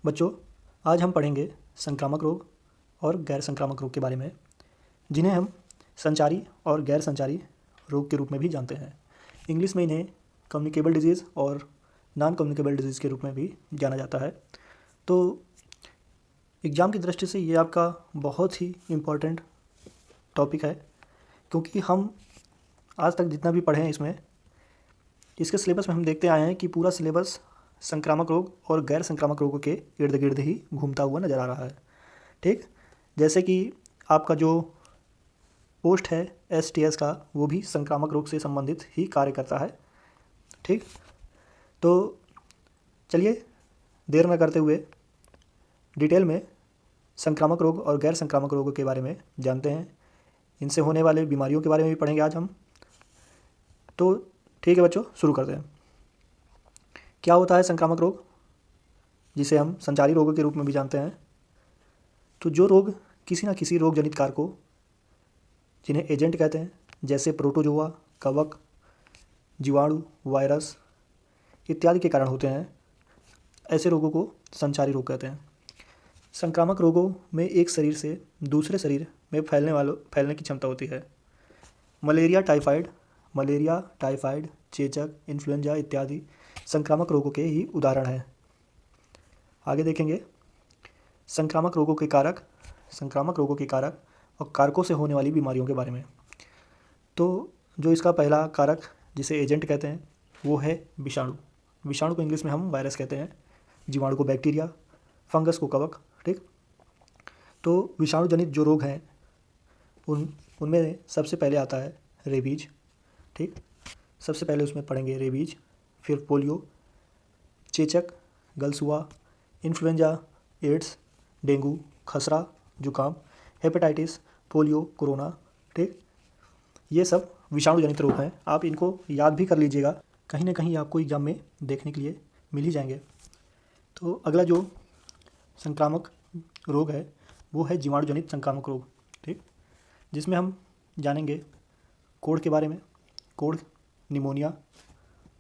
बच्चों, आज हम पढ़ेंगे संक्रामक रोग और गैर संक्रामक रोग के बारे में, जिन्हें हम संचारी और गैर संचारी रोग के रूप में भी जानते हैं। इंग्लिश में इन्हें कम्युनिकेबल डिजीज़ और नॉन कम्युनिकेबल डिजीज़ के रूप में भी जाना जाता है। तो एग्ज़ाम की दृष्टि से ये आपका बहुत ही इम्पोर्टेंट टॉपिक है, क्योंकि हम आज तक जितना भी पढ़े हैं इसके सिलेबस में हम देखते आए हैं कि पूरा सिलेबस संक्रामक रोग और गैर संक्रामक रोगों के इर्द गिर्द ही घूमता हुआ नज़र आ रहा है। ठीक, जैसे कि आपका जो पोस्ट है STS का, वो भी संक्रामक रोग से संबंधित ही कार्य करता है। ठीक, तो चलिए देर न करते हुए डिटेल में संक्रामक रोग और गैर संक्रामक रोगों के बारे में जानते हैं। इनसे होने वाले बीमारियों के बारे में भी पढ़ेंगे आज हम। तो ठीक है बच्चों, शुरू करते हैं। क्या होता है संक्रामक रोग, जिसे हम संचारी रोगों के रूप में भी जानते हैं? तो जो रोग किसी न किसी रोग जनित कारक को, जिन्हें एजेंट कहते हैं, जैसे प्रोटोजोआ, कवक, जीवाणु, वायरस इत्यादि के कारण होते हैं, ऐसे रोगों को संचारी रोग कहते हैं। संक्रामक रोगों में एक शरीर से दूसरे शरीर में फैलने की क्षमता होती है। मलेरिया, टाइफाइड, चेचक, इन्फ्लुएंजा इत्यादि संक्रामक रोगों के ही उदाहरण हैं। आगे देखेंगे संक्रामक रोगों के कारक और कारकों से होने वाली बीमारियों के बारे में। तो जो इसका पहला कारक, जिसे एजेंट कहते हैं, वो है विषाणु। विषाणु को इंग्लिश में हम वायरस कहते हैं, जीवाणु को बैक्टीरिया, फंगस को कवक। ठीक, तो विषाणु जनित जो रोग हैं उनमें सबसे पहले आता है रेबीज। ठीक, सबसे पहले उसमें पढ़ेंगे रेबीज, फिर पोलियो, चेचक, गलसुआ, इन्फ्लुएंजा, एड्स, डेंगू, खसरा, जुकाम, हेपेटाइटिस, पोलियो, कोरोना। ठीक, ये सब विषाणु जनित रोग हैं। आप इनको याद भी कर लीजिएगा, कहीं ना कहीं आपको एग्जाम में देखने के लिए मिल ही जाएंगे। तो अगला जो संक्रामक रोग है वो है जीवाणु जनित संक्रामक रोग। ठीक, जिसमें हम जानेंगे कोढ़ के बारे में। कोढ़, निमोनिया,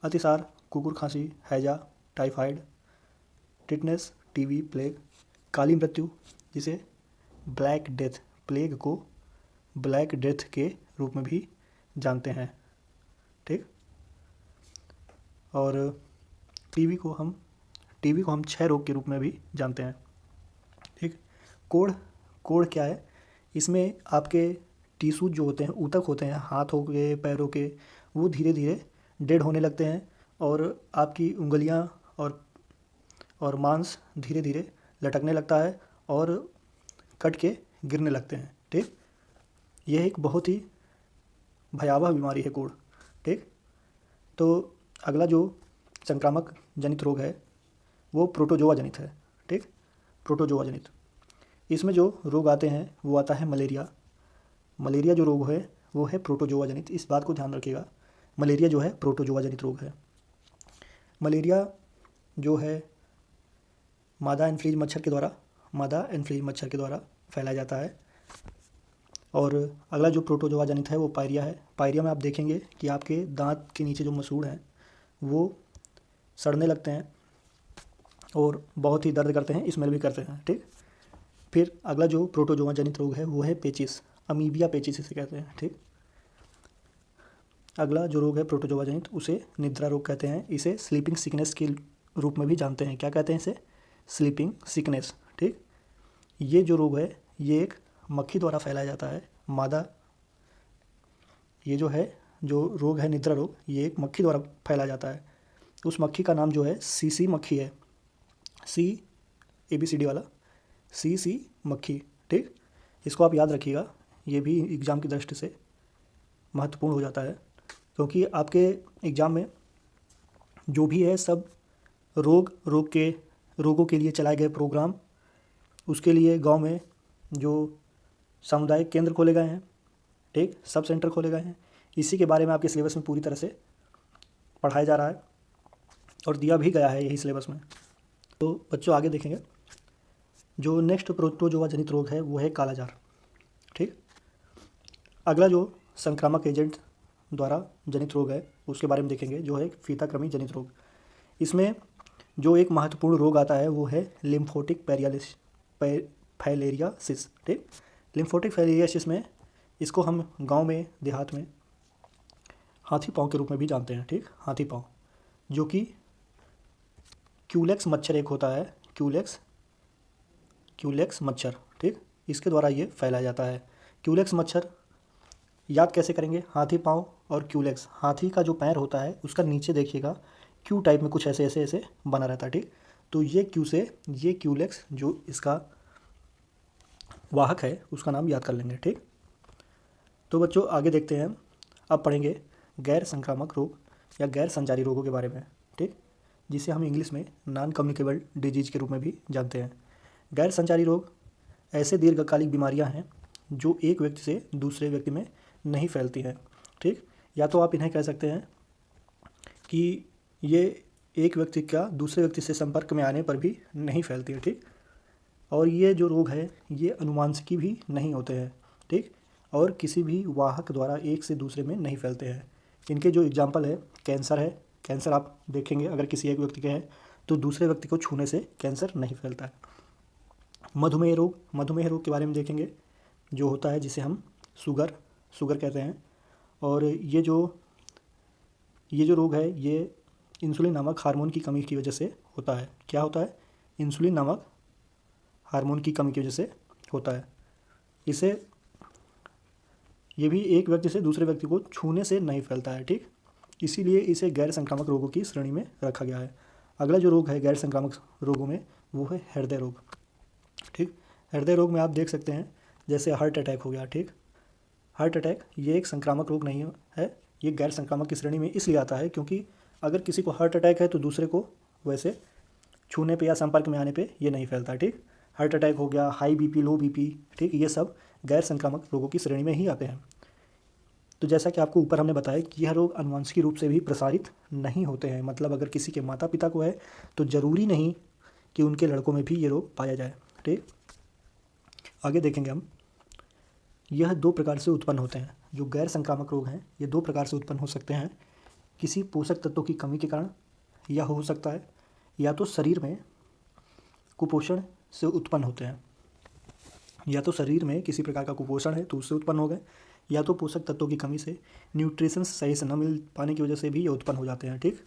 अतिसार, कुकुर खांसी, हैजा, टाइफाइड, टिटनेस, टीबी, प्लेग, काली मृत्यु, जिसे ब्लैक डेथ, प्लेग को ब्लैक डेथ के रूप में भी जानते हैं। ठीक, और टीबी को हम 6 रोग के रूप में भी जानते हैं। ठीक, कोढ़ क्या है? इसमें आपके टिश्यू जो होते हैं, ऊतक होते हैं हाथों के, पैरों के, वो धीरे धीरे डेड होने लगते हैं और आपकी उंगलियां और मांस धीरे धीरे लटकने लगता है और कट के गिरने लगते हैं। ठीक, यह एक बहुत ही भयावह बीमारी है कोढ़। ठीक, तो अगला जो संक्रामक जनित रोग है वो प्रोटोजोआ जनित है। ठीक, प्रोटोजोआ जनित, इसमें जो रोग आते हैं वो आता है मलेरिया। मलेरिया जो रोग है वो है प्रोटोजोआ जनित। इस बात को ध्यान रखिएगा, मलेरिया जो है प्रोटोजोआ जनित रोग है। मलेरिया जो है मादा एनफ्लूएंजा मच्छर के द्वारा फैलाया जाता है। और अगला जो प्रोटोजोआ जनित है वो पायरिया है। पायरिया में आप देखेंगे कि आपके दांत के नीचे जो मसूड़ हैं वो सड़ने लगते हैं और बहुत ही दर्द करते हैं, स्मेल भी करते हैं। ठीक, फिर अगला जो प्रोटोजोआ जनित रोग है वो है पेचिस, अमीबिया पेचिस इसे कहते हैं। ठीक, अगला जो रोग है प्रोटोजोआ जनित, उसे निद्रा रोग कहते हैं। इसे स्लीपिंग सिकनेस के रूप में भी जानते हैं। क्या कहते हैं इसे? Sleeping sickness. ठीक, ये जो रोग है ये एक मक्खी द्वारा फैलाया जाता है। ये जो रोग है निद्रा रोग, ये एक मक्खी द्वारा फैलाया जाता है। उस मक्खी का नाम जो है सीसी मक्खी है, ABCD वाला सीसी मक्खी। ठीक, इसको आप याद रखिएगा, ये भी एग्ज़ाम की दृष्टि से महत्वपूर्ण हो जाता है, क्योंकि आपके एग्ज़ाम में जो भी है सब रोगों के लिए चलाए गए प्रोग्राम, उसके लिए गांव में जो सामुदायिक केंद्र खोले गए हैं, ठीक, सब सेंटर खोले गए हैं, इसी के बारे में आपके सिलेबस में पूरी तरह से पढ़ाया जा रहा है और दिया भी गया है यही सिलेबस में। तो बच्चों आगे देखेंगे, जो नेक्स्ट प्रोटोजोआ जनित रोग है वो है कालाजार। ठीक, अगला जो संक्रामक एजेंट द्वारा जनित रोग है उसके बारे में देखेंगे, जो है फीता कृमि जनित रोग। इसमें जो एक महत्वपूर्ण रोग आता है वो है लिम्फोटिक फाइलेरियासिस। ठीक, लिम्फोटिक फाइलेरियासिस में इसको हम गांव में देहात में हाथी पाँव के रूप में भी जानते हैं। ठीक, हाथी पाँव, जो कि क्यूलेक्स मच्छर एक होता है, क्यूलेक्स मच्छर। ठीक, इसके द्वारा ये फैलाया जाता है। क्यूलेक्स मच्छर याद कैसे करेंगे? हाथी पाँव और क्यूलेक्स, हाथी का जो पैर होता है उसका नीचे देखिएगा क्यू टाइप में कुछ ऐसे ऐसे ऐसे बना रहता है। ठीक, तो ये क्यू से ये क्यूलेक्स जो इसका वाहक है उसका नाम याद कर लेंगे। ठीक, तो बच्चों आगे देखते हैं। अब पढ़ेंगे गैर संक्रामक रोग या गैर संचारी रोगों के बारे में। ठीक, जिसे हम इंग्लिश में नॉन कम्युनिकेबल डिजीज के रूप में भी जानते हैं। गैर संचारी रोग ऐसे दीर्घकालिक बीमारियां हैं जो एक व्यक्ति से दूसरे व्यक्ति में नहीं फैलती हैं। ठीक, या तो आप इन्हें कह सकते हैं कि ये एक व्यक्ति का दूसरे व्यक्ति से संपर्क में आने पर भी नहीं फैलती है। ठीक, और ये जो रोग है ये अनुवांशिकी भी नहीं होते हैं। ठीक, और किसी भी वाहक द्वारा एक से दूसरे में नहीं फैलते हैं। इनके जो एग्जाम्पल है, कैंसर है। कैंसर आप देखेंगे अगर किसी एक व्यक्ति के हैं तो दूसरे व्यक्ति को छूने से कैंसर नहीं फैलता है। मधुमेह रोग के बारे में देखेंगे, जो होता है जिसे हम शुगर कहते हैं। और ये जो रोग है ये इंसुलिन नामक हार्मोन की कमी की वजह से होता है। क्या होता है? इंसुलिन नामक हार्मोन की कमी की वजह से होता है। ये भी एक व्यक्ति से दूसरे व्यक्ति को छूने से नहीं फैलता है। ठीक, इसीलिए इसे गैर संक्रामक रोगों की श्रेणी में रखा गया है। अगला जो रोग है गैर संक्रामक रोगों में वो है हृदय रोग। ठीक, हृदय रोग में आप देख सकते हैं जैसे हार्ट अटैक हो गया। ठीक, हार्ट अटैक ये एक संक्रामक रोग नहीं है, ये गैर संक्रामक की श्रेणी में इसलिए आता है क्योंकि अगर किसी को हार्ट अटैक है तो दूसरे को वैसे छूने पे या संपर्क में आने पे ये नहीं फैलता। ठीक, हार्ट अटैक हो गया, हाई बीपी, लो बीपी, ठीक, ये सब गैर संक्रामक रोगों की श्रेणी में ही आते हैं। तो जैसा कि आपको ऊपर हमने बताया कि यह रोग आनुवंशिक रूप से भी प्रसारित नहीं होते हैं। मतलब अगर किसी के माता पिता को है तो ज़रूरी नहीं कि उनके लड़कों में भी ये रोग पाया जाए। ठीक, आगे देखेंगे हम। यह दो प्रकार से उत्पन्न होते हैं। जो गैर संक्रामक रोग हैं ये दो प्रकार से उत्पन्न हो सकते हैं। किसी पोषक तत्वों की कमी के कारण यह हो सकता है, या तो शरीर में कुपोषण से उत्पन्न होते हैं, या तो शरीर में किसी प्रकार का कुपोषण है तो उससे उत्पन्न हो गए, या तो पोषक तत्वों की कमी से, न्यूट्रिशन सही से न मिल पाने की वजह से भी ये उत्पन्न हो जाते हैं। ठीक,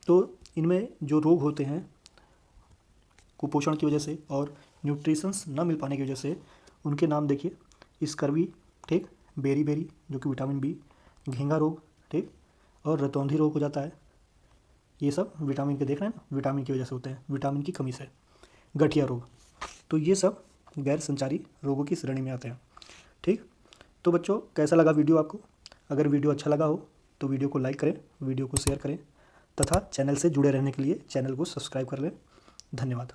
तो इनमें जो रोग होते हैं कुपोषण की वजह से और न्यूट्रिशंस न मिल पाने की वजह से, उनके नाम देखिए, स्कर्वी, ठीक, बेरी जो कि विटामिन बी, घेंगा रोग, ठीक, और रतौंधी रोग हो जाता है। ये सब विटामिन के देख रहे हैं ना, विटामिन की वजह से होते हैं, विटामिन की कमी से। गठिया रोग, तो ये सब गैर संचारी रोगों की श्रेणी में आते हैं। ठीक, तो बच्चों कैसा लगा वीडियो आपको? अगर वीडियो अच्छा लगा हो तो वीडियो को लाइक करें, वीडियो को शेयर करें तथा चैनल से जुड़े रहने के लिए चैनल को सब्सक्राइब कर लें। धन्यवाद।